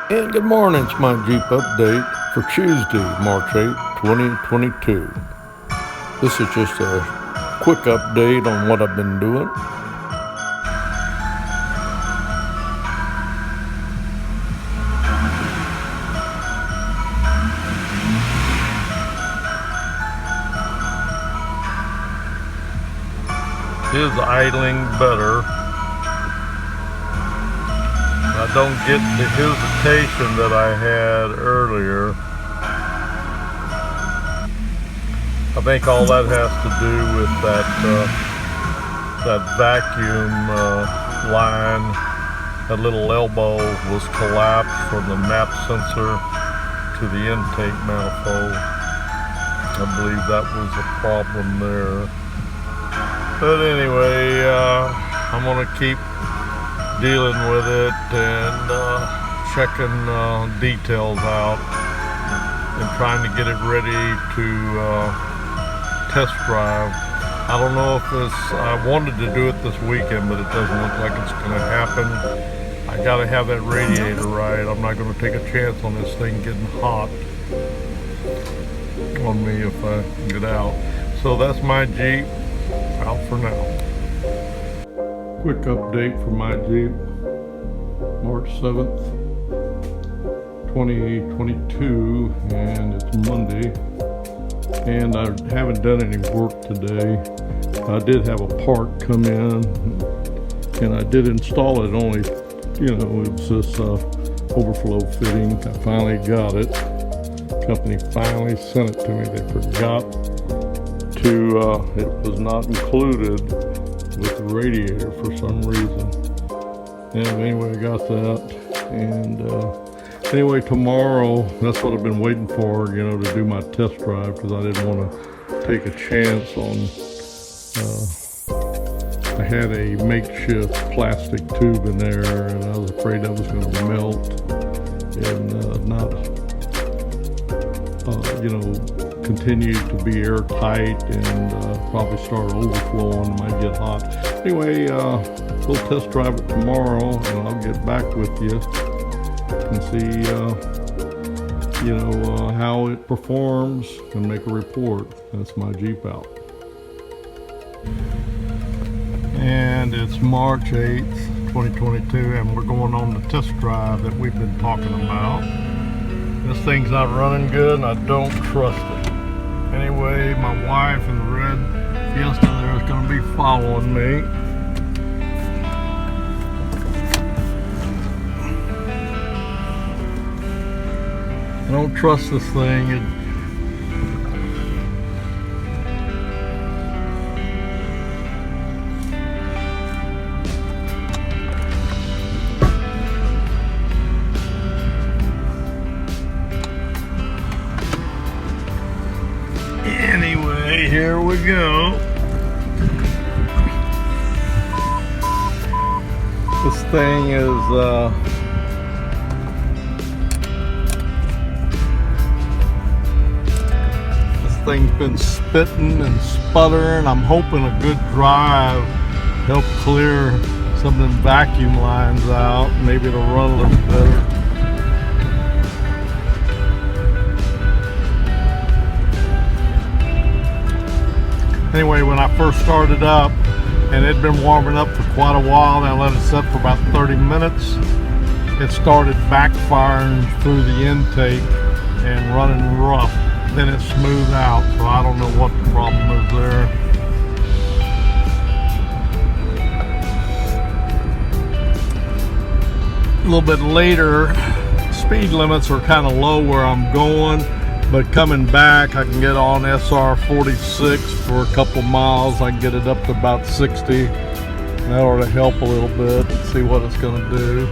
And good morning, it's my Jeep update for Tuesday, March 8th, 2022. This is just a quick update on what I've been doing. Is idling better. I don't get the hesitation that I had earlier. I think all that has to do with that vacuum line. That little elbow was collapsed from the map sensor to the intake manifold. I believe that was the problem there. But anyway, I'm gonna keep dealing with it and checking details out and trying to get it ready to test drive. I don't know if I wanted to do it this weekend, but it doesn't look like it's going to happen. I got to have that radiator right. I'm not going to take a chance on this thing getting hot on me if I get out. So that's my Jeep out for now. Quick update for my Jeep, March 7th, 2022, and it's Monday. And I haven't done any work today. I did have a part come in, and I did install it. Only, it was this overflow fitting. I finally got it. The company finally sent it to me. They forgot to. It was not included with the radiator for some reason. And anyway, I got that. And anyway, tomorrow, that's what I've been waiting for, to do my test drive, because I didn't want to take a chance on, I had a makeshift plastic tube in there, and I was afraid that was going to melt and not, continue to be airtight and probably start overflowing. It might get hot. Anyway, we'll test drive it tomorrow, and I'll get back with you and see, how it performs and make a report. That's my Jeep out. And it's March 8th, 2022, and we're going on the test drive that we've been talking about. This thing's not running good, and I don't trust it. Anyway, my wife in the red Fiesta there is going to be following me. I don't trust this thing. Anyway, here we go. This thing is thing's been spitting and sputtering. I'm hoping a good drive help clear some of them vacuum lines out. Maybe it'll run a little better. Anyway, when I first started up, and it'd been warming up for quite a while, and I let it set for about 30 minutes, it started backfiring through the intake and running rough. Then it smoothed out, so I don't know what the problem is there. A little bit later, speed limits are kind of low where I'm going, but coming back I can get on SR 46 for a couple miles. I can get it up to about 60. That ought to help a little bit and see what it's going to do.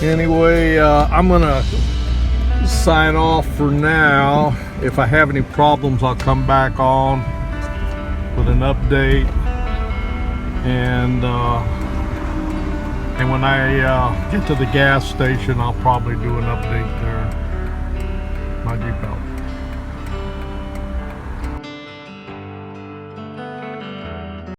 Anyway, I'm gonna sign off for now. If I have any problems, I'll come back on with an update, and when I get to the gas station, I'll probably do an update there. My Jeep out.